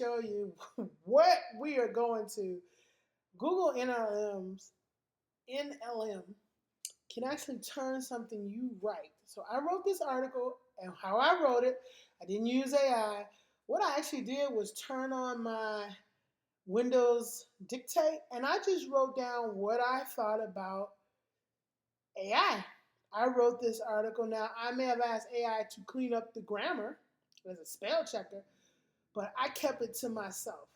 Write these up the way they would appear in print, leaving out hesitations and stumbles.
show you what we are going to. Google NLM can actually turn something you write. So I wrote this article, and how I wrote it, I didn't use AI. What I actually did was turn on my Windows Dictate, and I just wrote down what I thought about AI. I wrote this article. Now, I may have asked AI to clean up the grammar as a spell checker, but I kept it to myself.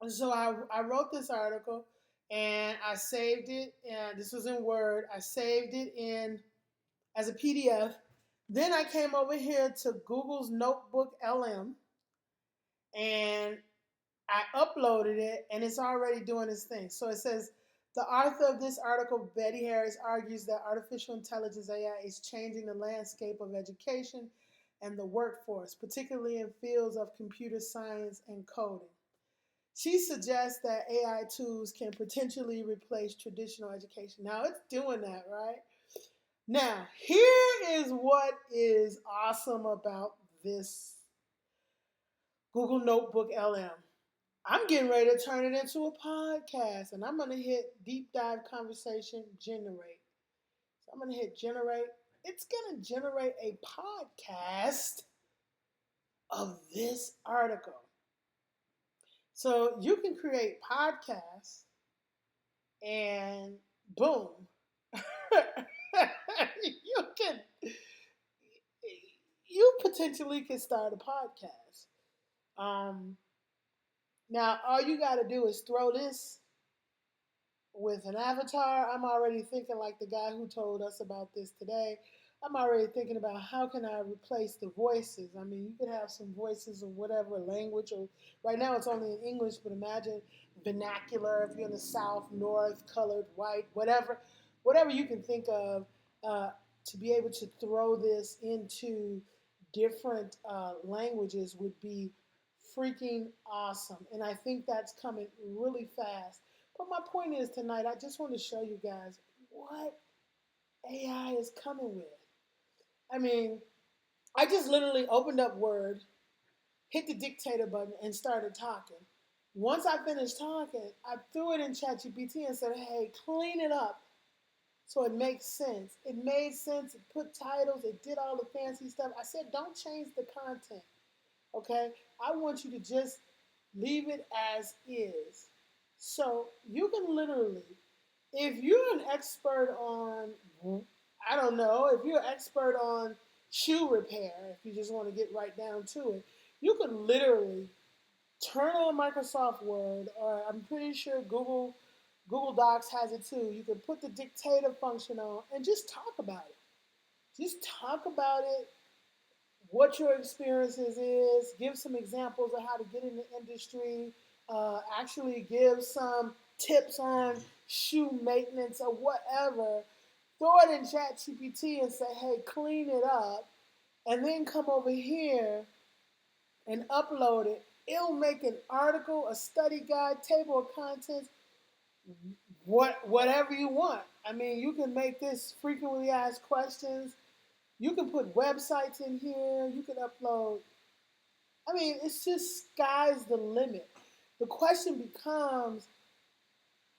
And so I wrote this article and I saved it. And this was in Word. I saved it in as a PDF. Then I came over here to Google's NotebookLM and I uploaded it, and it's already doing its thing. So it says, the author of this article, Betty Harris, argues that artificial intelligence AI is changing the landscape of education and the workforce, particularly in fields of computer science and coding. She suggests that AI tools can potentially replace traditional education. Now, it's doing that, right? Now, here is what is awesome about this Google Notebook LM. I'm getting ready to turn it into a podcast, and I'm going to hit deep dive conversation generate. So I'm going to hit generate. It's going to generate a podcast of this article. So you can create podcasts, and boom, you can you potentially can start a podcast. Now all you got to do is throw this with an avatar. I'm already thinking like the guy who told us about this today. I'm already thinking about how can I replace the voices. I mean, you could have some voices of whatever language, or right now it's only in English, but imagine vernacular if you're in the South, North, colored, white, whatever you can think of, to be able to throw this into different languages would be freaking awesome. And I think that's coming really fast. But my point is tonight, I just want to show you guys what AI is coming with. I mean, I just literally opened up Word, hit the dictator button, and started talking. Once I finished talking, I threw it in ChatGPT and said, hey, clean it up so it makes sense. It made sense. It put titles. It did all the fancy stuff. I said, don't change the content, okay? I want you to just leave it as is. So you can literally, if you're an expert on, I don't know, if you're an expert on shoe repair, if you just want to get right down to it, you can literally turn on Microsoft Word, or I'm pretty sure Google Docs has it too. You can put the dictator function on and just talk about it. Just talk about it, what your experiences is, give some examples of how to get in the industry, actually give some tips on shoe maintenance or whatever. Throw it in ChatGPT and say, hey, clean it up, and then come over here and upload it. It'll make an article, a study guide, table of contents, whatever you want. I mean, you can make this frequently asked questions. You can put websites in here. You can upload. I mean, it's just sky's the limit. The question becomes,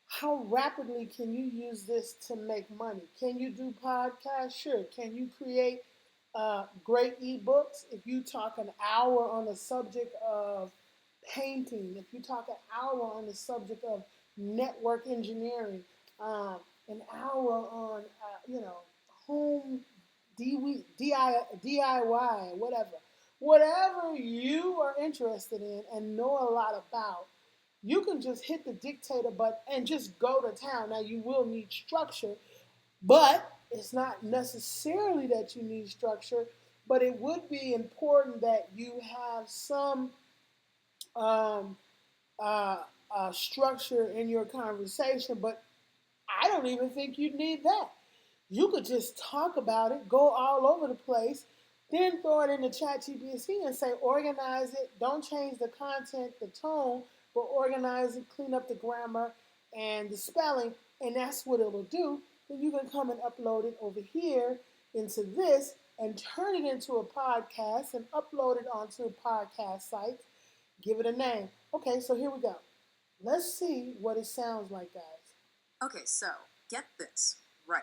how rapidly can you use this to make money? Can you do podcasts? Sure. Can you create great ebooks? If you talk an hour on the subject of painting, if you talk an hour on the subject of network engineering, an hour on home DIY, whatever you are interested in and know a lot about, you can just hit the dictator button and just go to town. Now, you will need structure, but it's not necessarily that you need structure, but it would be important that you have some um, structure in your conversation, but I don't even think you'd need that. You could just talk about it, go all over the place, then throw it into ChatGPT and say, organize it, don't change the content, the tone, but organize it, clean up the grammar and the spelling, and that's what it'll do. Then you can come and upload it over here into this and turn it into a podcast and upload it onto a podcast site. Give it a name. Okay, so here we go. Let's see what it sounds like, guys. Okay, so get this right.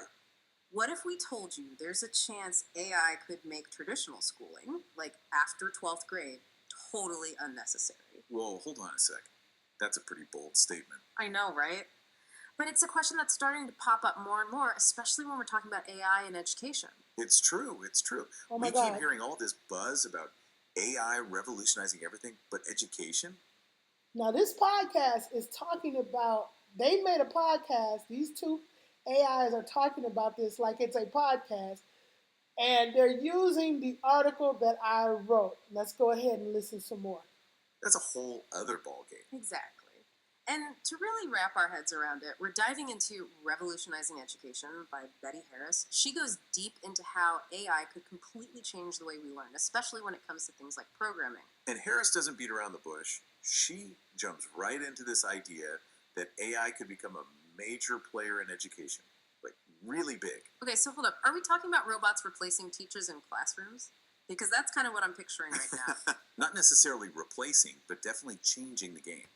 What if we told you there's a chance AI could make traditional schooling, like after 12th grade, totally unnecessary? Whoa, hold on a sec. That's a pretty bold statement. I know, right? But it's a question that's starting to pop up more and more, especially when we're talking about AI in education. It's true, it's true. Oh We my keep God. hearing all this buzz about AI revolutionizing everything, but education? Now, this podcast is talking about, they made a podcast. These two AIs are talking about this like it's a podcast, and they're using the article that I wrote. Let's go ahead and listen some more. That's a whole other ballgame. Exactly. And to really wrap our heads around it, we're diving into Revolutionizing Education by Betty Harris. She goes deep into how AI could completely change the way we learn, especially when it comes to things like programming. And Harris doesn't beat around the bush. She jumps right into this idea that AI could become a major player in education, like really big. Okay, so hold up. Are we talking about robots replacing teachers in classrooms? Because that's kind of what I'm picturing right now. Not necessarily replacing, but definitely changing the game.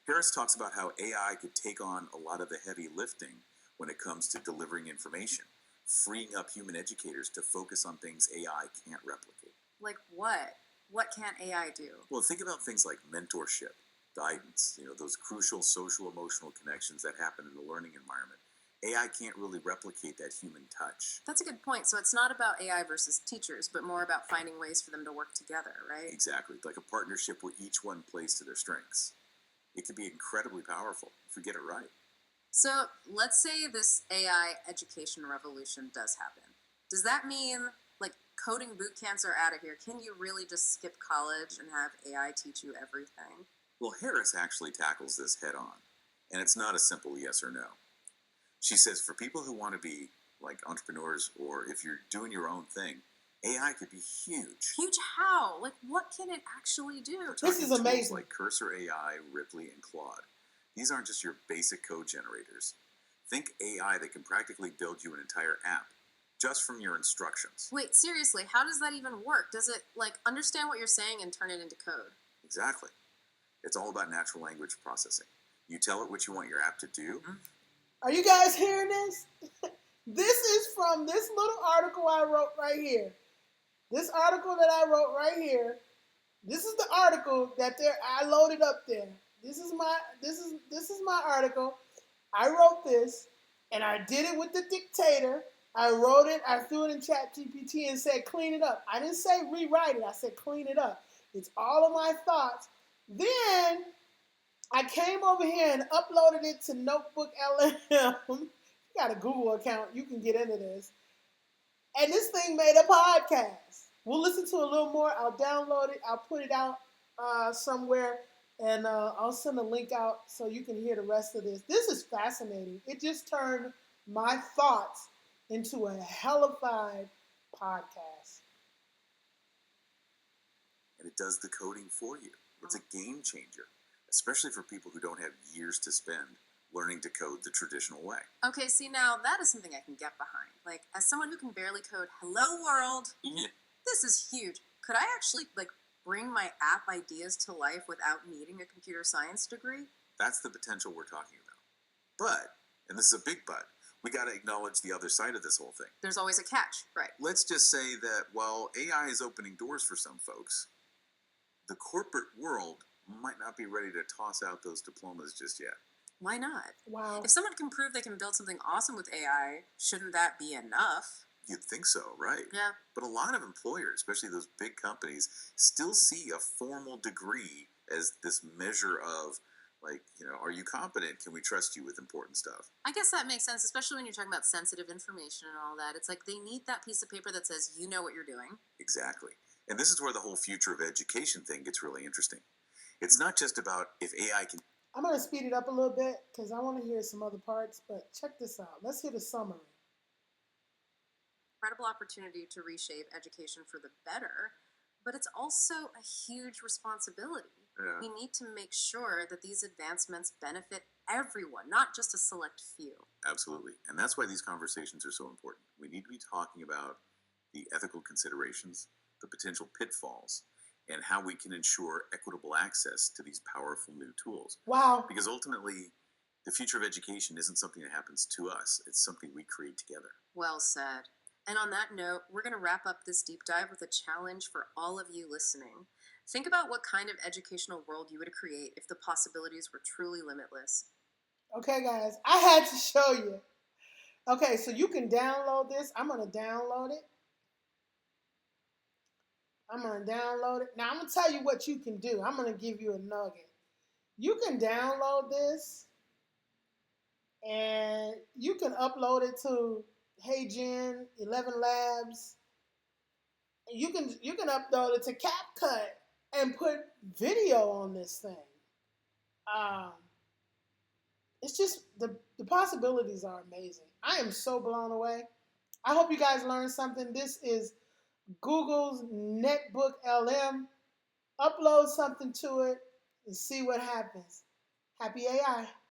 Harris talks about how AI could take on a lot of the heavy lifting when it comes to delivering information, freeing up human educators to focus on things AI can't replicate. Like what? What can't AI do? Well, think about things like mentorship, guidance, those crucial social emotional connections that happen in the learning environment. AI can't really replicate that human touch. That's a good point. So it's not about AI versus teachers, but more about finding ways for them to work together, right? Exactly, like a partnership where each one plays to their strengths. It can be incredibly powerful if we get it right. So let's say this AI education revolution does happen. Does that mean like coding boot camps are out of here? Can you really just skip college and have AI teach you everything? Well, Harris actually tackles this head on, and it's not a simple yes or no. She says for people who want to be like entrepreneurs, or if you're doing your own thing, AI could be huge. Huge how? Like what can it actually do? This is amazing. Tools like Cursor AI, Ripley, and Claude. These aren't just your basic code generators. Think AI that can practically build you an entire app just from your instructions. Wait, seriously, how does that even work? Does it like understand what you're saying and turn it into code? Exactly. It's all about natural language processing. You tell it what you want your app to do. Mm-hmm. Are you guys hearing this? This is from this little article I wrote right here. This article that I wrote right here. This is the article that I loaded up there. This is my article. I wrote this, and I did it with the dictator. I wrote it. I threw it in ChatGPT and said, "Clean it up." I didn't say rewrite it. I said, "Clean it up." It's all of my thoughts. Then I came over here and uploaded it to NotebookLM. You got a Google account, you can get into this. And this thing made a podcast. We'll listen to a little more. I'll download it. I'll put it out somewhere, and I'll send a link out so you can hear the rest of this. This is fascinating. It just turned my thoughts into a hellified podcast. And it does the coding for you. It's a game changer, especially for people who don't have years to spend learning to code the traditional way. Okay, see now that is something I can get behind. Like as someone who can barely code hello world, this is huge. Could I actually like bring my app ideas to life without needing a computer science degree? That's the potential we're talking about. But, and this is a big but, we got to acknowledge the other side of this whole thing. There's always a catch, right? Let's just say that while AI is opening doors for some folks, the corporate world might not be ready to toss out those diplomas just yet. Why not? Wow. If someone can prove they can build something awesome with AI, shouldn't that be enough? You'd think so, right? Yeah. But a lot of employers, especially those big companies, still see a formal degree as this measure of, like, are you competent? Can we trust you with important stuff? I guess that makes sense, especially when you're talking about sensitive information and all that. It's like they need that piece of paper that says you know what you're doing. Exactly. And this is where the whole future of education thing gets really interesting. It's not just about if AI can... I'm going to speed it up a little bit because I want to hear some other parts, but check this out. Let's hear the summary. Incredible opportunity to reshape education for the better, but it's also a huge responsibility. Yeah. We need to make sure that these advancements benefit everyone, not just a select few. Absolutely. And that's why these conversations are so important. We need to be talking about the ethical considerations, the potential pitfalls, and how we can ensure equitable access to these powerful new tools. Wow. Because ultimately, the future of education isn't something that happens to us, it's something we create together. Well said. And on that note, we're going to wrap up this deep dive with a challenge for all of you listening. Think about what kind of educational world you would create if the possibilities were truly limitless. Okay, guys, I had to show you. Okay, so you can download this. I'm going to download it. Now, I'm going to tell you what you can do. I'm going to give you a nugget. You can download this and you can upload it to HeyGen, 11 Labs. You can upload it to CapCut and put video on this thing. Um, it's just the possibilities are amazing. I am so blown away. I hope you guys learned something. This is Google's NotebookLM. Upload something to it and see what happens. Happy AI.